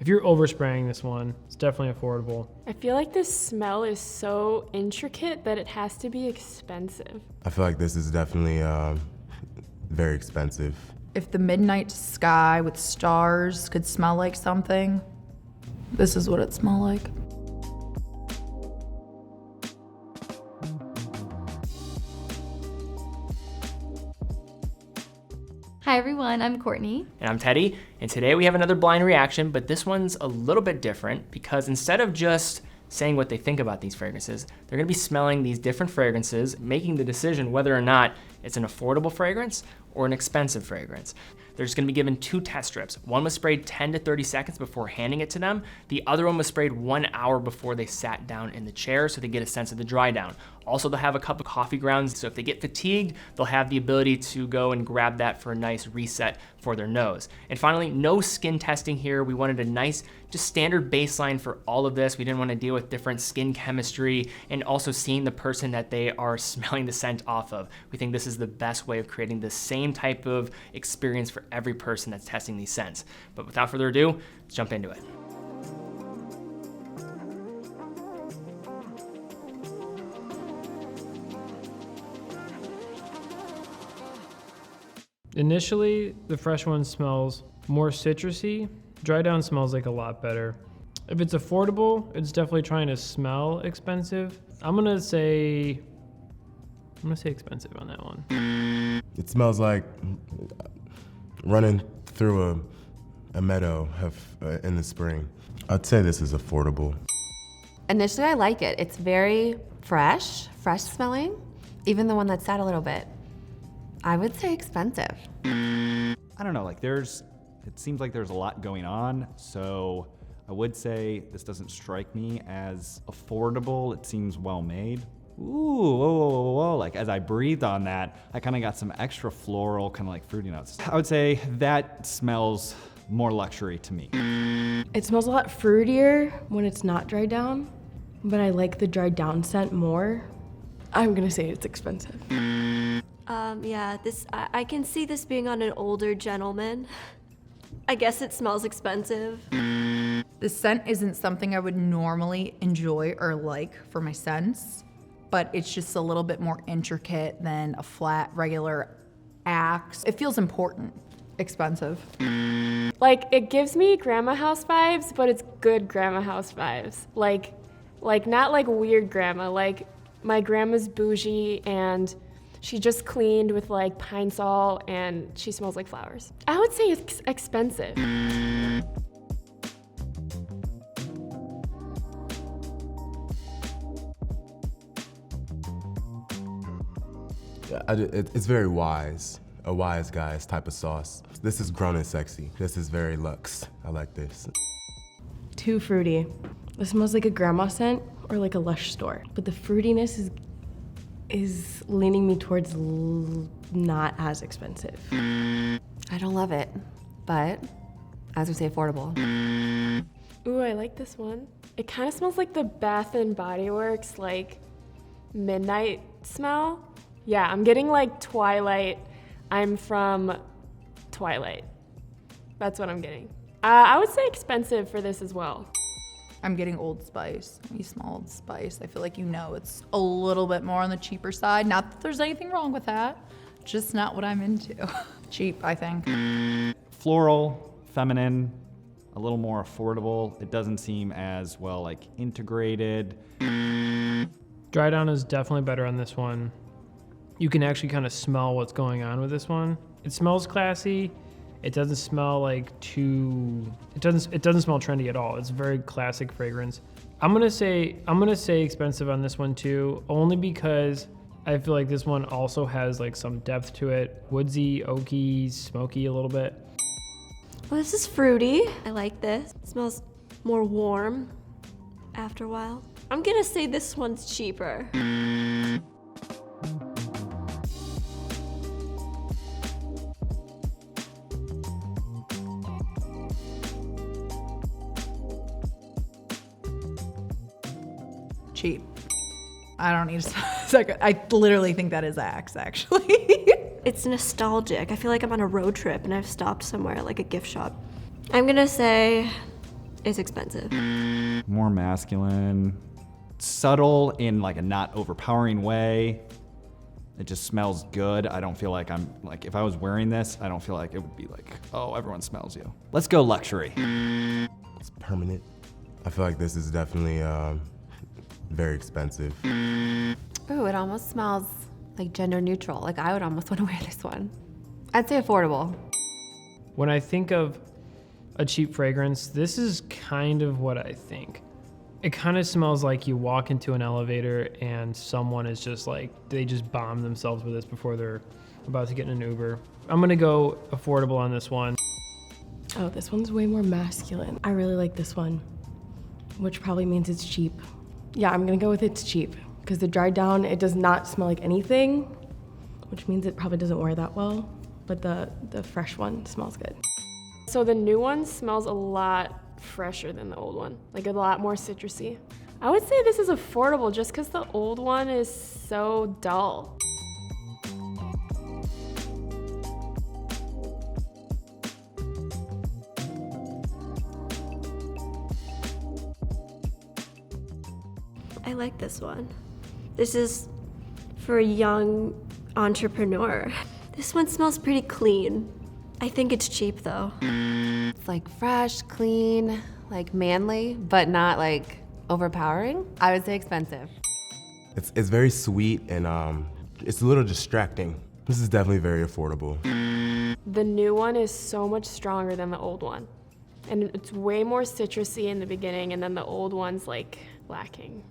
If you're overspraying this one, it's definitely affordable. I feel like this smell is so intricate that it has to be expensive. I feel like this is definitely very expensive. If the midnight sky with stars could smell like something, this is what it smelled like. Hi everyone, I'm Courtney. And I'm Teddy, and today we have another blind reaction, but this one's a little bit different because instead of just saying what they think about these fragrances, they're gonna be smelling these different fragrances, making the decision whether or not it's an affordable fragrance or an expensive fragrance. They're just gonna be given 2 test strips. One was sprayed 10 to 30 seconds before handing it to them. The other one was sprayed 1 hour before they sat down in the chair so they get a sense of the dry down. Also, they'll have a cup of coffee grounds, so if they get fatigued, they'll have the ability to go and grab that for a nice reset for their nose. And finally, no skin testing here. We wanted a nice, just standard baseline for all of this. We didn't want to deal with different skin chemistry and also seeing the person that they are smelling the scent off of. We think this is the best way of creating the same type of experience for every person that's testing these scents. But without further ado, let's jump into it. Initially, the fresh one smells more citrusy. Dry down smells like a lot better. If it's affordable, it's definitely trying to smell expensive. I'm gonna say expensive on that one. It smells like running through a meadow in the spring. I'd say this is affordable. Initially, I like it. It's very fresh smelling, even the one that sat a little bit. I would say expensive. I don't know, it seems like there's a lot going on, so I would say this doesn't strike me as affordable. It seems well made. Ooh, whoa, whoa, whoa, whoa. Like as I breathed on that, I kind of got some extra floral, kind of like fruity notes. I would say that smells more luxury to me. It smells a lot fruitier when it's not dried down, but I like the dried down scent more. I'm gonna say it's expensive. Yeah, I can see this being on an older gentleman. I guess it smells expensive. The scent isn't something I would normally enjoy or like for my scents, but it's just a little bit more intricate than a flat, regular Axe. It feels important. Expensive. Like, it gives me grandma house vibes, but it's good grandma house vibes. Like not like weird grandma, like my grandma's bougie and she just cleaned with like pine sol and she smells like flowers. I would say it's expensive. It's very wise, a wise guy's type of sauce. This is grown and sexy. This is very luxe. I like this. Too fruity. This smells like a grandma scent or like a Lush store, but the fruitiness is leaning me towards not as expensive. I don't love it, but as we say, affordable. Ooh, I like this one. It kind of smells like the Bath and Body Works like midnight smell. Yeah, I'm getting like Twilight. I'm from Twilight. That's what I'm getting. I would say expensive for this as well. I'm getting Old Spice. When you smell Old Spice, I feel like it's a little bit more on the cheaper side. Not that there's anything wrong with that, just not what I'm into. Cheap, I think. Floral, feminine, a little more affordable. It doesn't seem as well like integrated. Dry down is definitely better on this one. You can actually kind of smell what's going on with this one. It smells classy. It doesn't smell like it doesn't smell trendy at all. It's a very classic fragrance. I'm gonna say expensive on this one too, only because I feel like this one also has like some depth to it. Woodsy, oaky, smoky a little bit. Well, this is fruity. I like this. It smells more warm after a while. I'm gonna say this one's cheaper. Cheap. I don't need to. I literally think that is Axe, actually. It's nostalgic. I feel like I'm on a road trip and I've stopped somewhere like a gift shop. I'm gonna say It's expensive. More masculine. Subtle in like a not overpowering way. It just smells good. I don't feel like I'm like, if I was wearing this, I don't feel like it would be like, oh, everyone smells you. Let's go luxury. It's permanent. I feel like this is definitely very expensive. Ooh, it almost smells like gender neutral. Like I would almost want to wear this one. I'd say affordable. When I think of a cheap fragrance, this is kind of what I think. It kind of smells like you walk into an elevator and someone is just like, they just bomb themselves with this before they're about to get in an Uber. I'm gonna go affordable on this one. Oh, this one's way more masculine. I really like this one, which probably means it's cheap. Yeah, I'm gonna go with it's cheap because the dried down, it does not smell like anything, which means it probably doesn't wear that well, but the fresh one smells good. So the new one smells a lot fresher than the old one, like a lot more citrusy. I would say this is affordable just because the old one is so dull. I like this one. This is for a young entrepreneur. This one smells pretty clean. I think it's cheap though. It's like fresh, clean, like manly, but not like overpowering. I would say expensive. It's very sweet and it's a little distracting. This is definitely very affordable. The new one is so much stronger than the old one. And it's way more citrusy in the beginning, and then the old one's like lacking.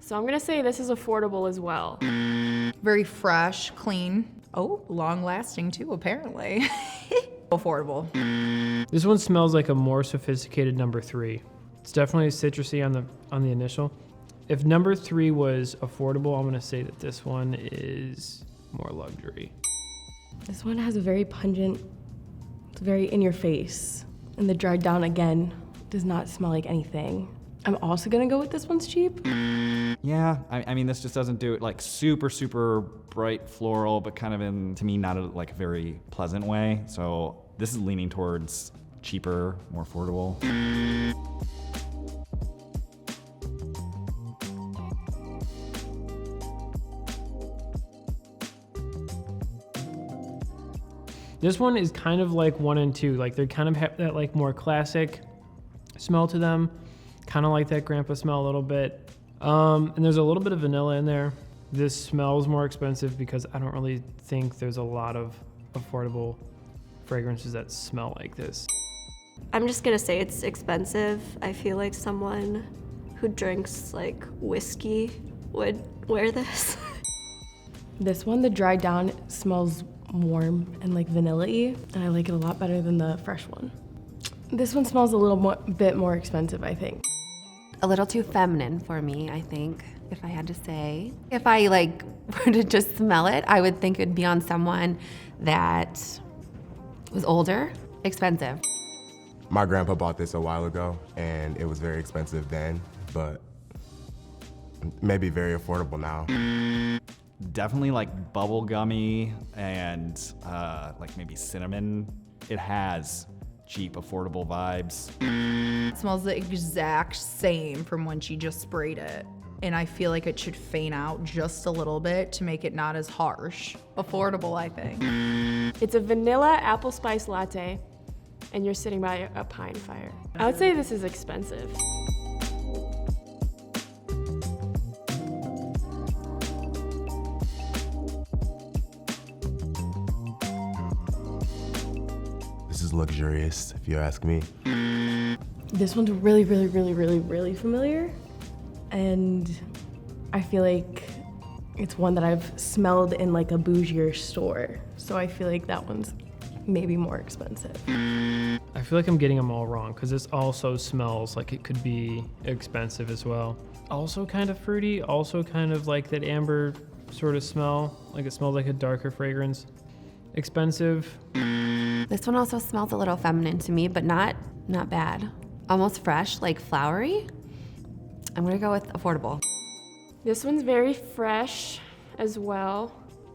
So I'm gonna say this is affordable as well. Very fresh, clean. Oh, long lasting too, apparently. Affordable. This one smells like a more sophisticated number 3. It's definitely citrusy on the initial. If number 3 was affordable, I'm gonna say that this one is more luxury. This one has a very pungent, it's very in your face. And the dried down again does not smell like anything. I'm also gonna go with this one's cheap. Yeah, I mean, this just doesn't do it like super, super bright floral, but kind of in, to me, not a, like a very pleasant way. So this is leaning towards cheaper, more affordable. This one is kind of like 1 and 2. Like they kind of have that like more classic smell to them. Kind of like that grandpa smell a little bit. And there's a little bit of vanilla in there. This smells more expensive because I don't really think there's a lot of affordable fragrances that smell like this. I'm just gonna say it's expensive. I feel like someone who drinks like whiskey would wear this. This one, the dried down, smells warm and like vanilla-y, and I like it a lot better than the fresh one. This one smells a little bit more expensive, I think. A little too feminine for me, I think, if I had to say. If I like were to just smell it, I would think it would be on someone that was older, expensive. My grandpa bought this a while ago and it was very expensive then, but maybe very affordable now. Definitely like bubblegummy and like maybe cinnamon. It has cheap, affordable vibes. It smells the exact same from when she just sprayed it. And I feel like it should faint out just a little bit to make it not as harsh. Affordable, I think. It's a vanilla apple spice latte, and you're sitting by a pine fire. I would say this is expensive. This is luxurious, if you ask me. This one's really, really, really, really, really familiar. And I feel like it's one that I've smelled in like a bougier store. So I feel like that one's maybe more expensive. I feel like I'm getting them all wrong because this also smells like it could be expensive as well. Also kind of fruity, also kind of like that amber sort of smell. Like it smells like a darker fragrance. Expensive. This one also smells a little feminine to me, but not bad. Almost fresh, like flowery. I'm gonna go with affordable. This one's very fresh as well.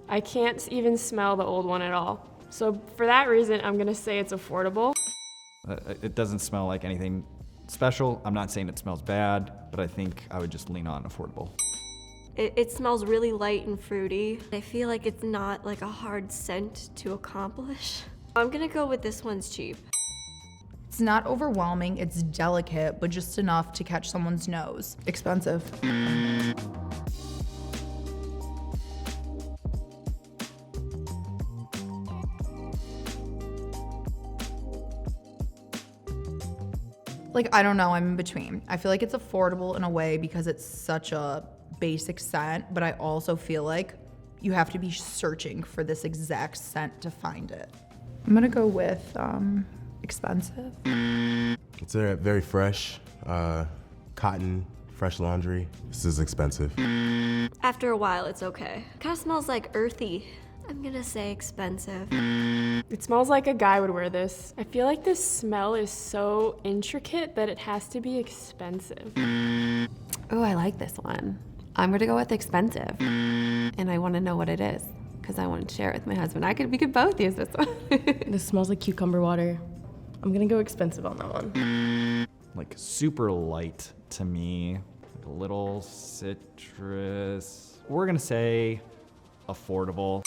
I can't even smell the old one at all. So for that reason, I'm gonna say it's affordable. It doesn't smell like anything special. I'm not saying it smells bad, but I think I would just lean on affordable. It smells really light and fruity. I feel like it's not like a hard scent to accomplish. I'm gonna go with this one's cheap. It's not overwhelming, it's delicate, but just enough to catch someone's nose. Expensive. Like, I don't know, I'm in between. I feel like it's affordable in a way because it's such a basic scent, but I also feel like you have to be searching for this exact scent to find it. I'm gonna go with expensive. It's very fresh, cotton, fresh laundry. This is expensive. After a while, it's okay. Kind of smells like earthy. I'm gonna say expensive. It smells like a guy would wear this. I feel like this smell is so intricate that it has to be expensive. Oh, I like this one. I'm gonna go with expensive. And I wanna know what it is, because I want to share it with my husband. We could both use this one. This smells like cucumber water. I'm gonna go expensive on that one. Like super light to me, like a little citrus. We're gonna say affordable.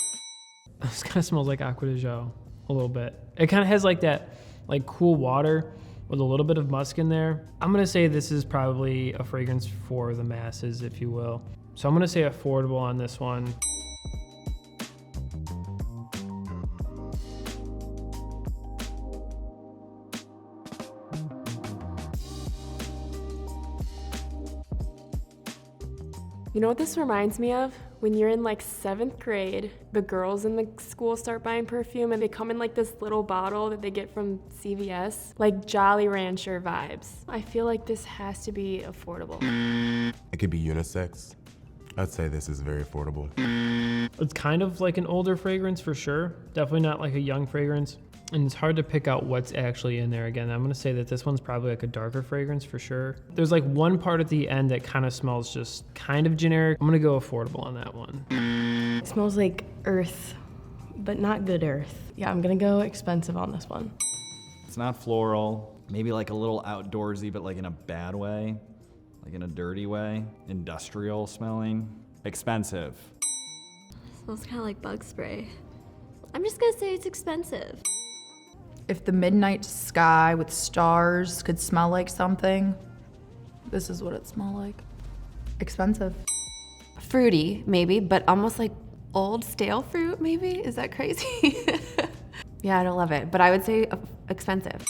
This kind of smells like Aqua de Joe a little bit. It kind of has like that like cool water with a little bit of musk in there. I'm gonna say this is probably a fragrance for the masses, if you will. So I'm gonna say affordable on this one. You know what this reminds me of? When you're in like 7th grade, the girls in the school start buying perfume and they come in like this little bottle that they get from CVS, like Jolly Rancher vibes. I feel like this has to be affordable. It could be unisex. I'd say this is very affordable. It's kind of like an older fragrance for sure. Definitely not like a young fragrance. And it's hard to pick out what's actually in there. Again, I'm gonna say that this one's probably like a darker fragrance for sure. There's like one part at the end that kind of smells just kind of generic. I'm gonna go affordable on that one. It smells like earth, but not good earth. Yeah, I'm gonna go expensive on this one. It's not floral, maybe like a little outdoorsy, but like in a bad way, like in a dirty way. Industrial smelling, expensive. Smells kind of like bug spray. I'm just gonna say it's expensive. If the midnight sky with stars could smell like something, this is what it smelled like. Expensive. Fruity, maybe, but almost like old stale fruit, maybe? Is that crazy? Yeah, I don't love it, but I would say expensive.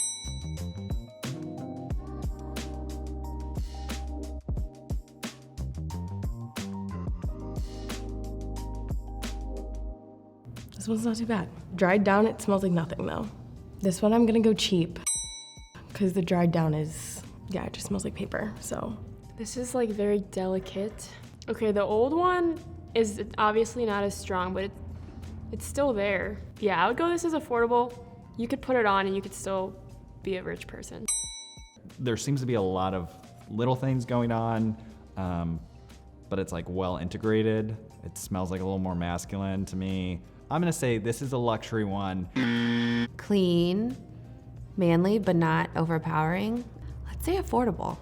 This one's not too bad. Dried down, it smells like nothing though. This one I'm gonna go cheap, because the dried down is, yeah, it just smells like paper, so. This is like very delicate. Okay, the old one is obviously not as strong, but it's still there. Yeah, I would go this is affordable. You could put it on and you could still be a rich person. There seems to be a lot of little things going on, but it's like well integrated. It smells like a little more masculine to me. I'm gonna say this is a luxury one. Clean, manly, but not overpowering. Let's say affordable.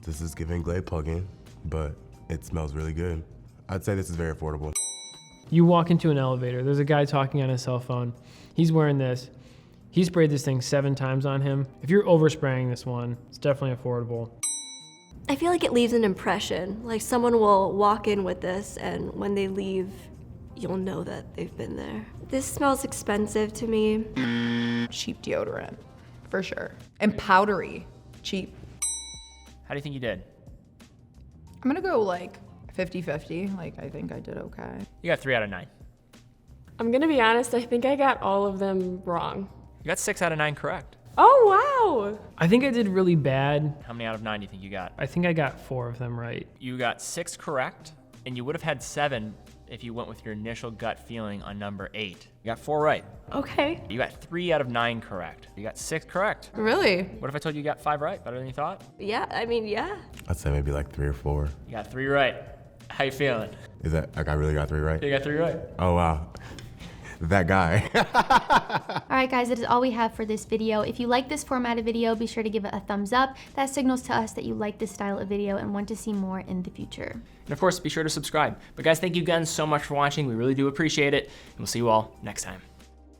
This is giving Glade plug-in, but it smells really good. I'd say this is very affordable. You walk into an elevator, there's a guy talking on his cell phone. He's wearing this. He sprayed this thing 7 times on him. If you're overspraying this one, it's definitely affordable. I feel like it leaves an impression. Like someone will walk in with this and when they leave, you'll know that they've been there. This smells expensive to me. Cheap deodorant, for sure. And powdery, cheap. How do you think you did? I'm gonna go like 50-50. Like, I think I did okay. You got 3 out of 9. I'm gonna be honest, I think I got all of them wrong. You got 6 out of 9 correct. Oh, wow! I think I did really bad. How many out of 9 do you think you got? I think I got 4 of them right. You got 6 correct, and you would have had 7 if you went with your initial gut feeling on number 8. You got 4 right. Okay. You got 3 out of 9 correct. You got 6 correct. Really? What if I told you you got 5 right? Better than you thought? Yeah, I mean, yeah. I'd say maybe like 3 or 4. You got 3 right. How you feeling? Is that, like I really got 3 right? You got 3 right. Oh, wow. that guy. All right, guys, that is all we have for this video. If you like this format of video, be sure to give it a thumbs up. That signals to us that you like this style of video and want to see more in the future. And of course, be sure to subscribe. But guys, thank you again so much for watching. We really do appreciate it. And we'll see you all next time.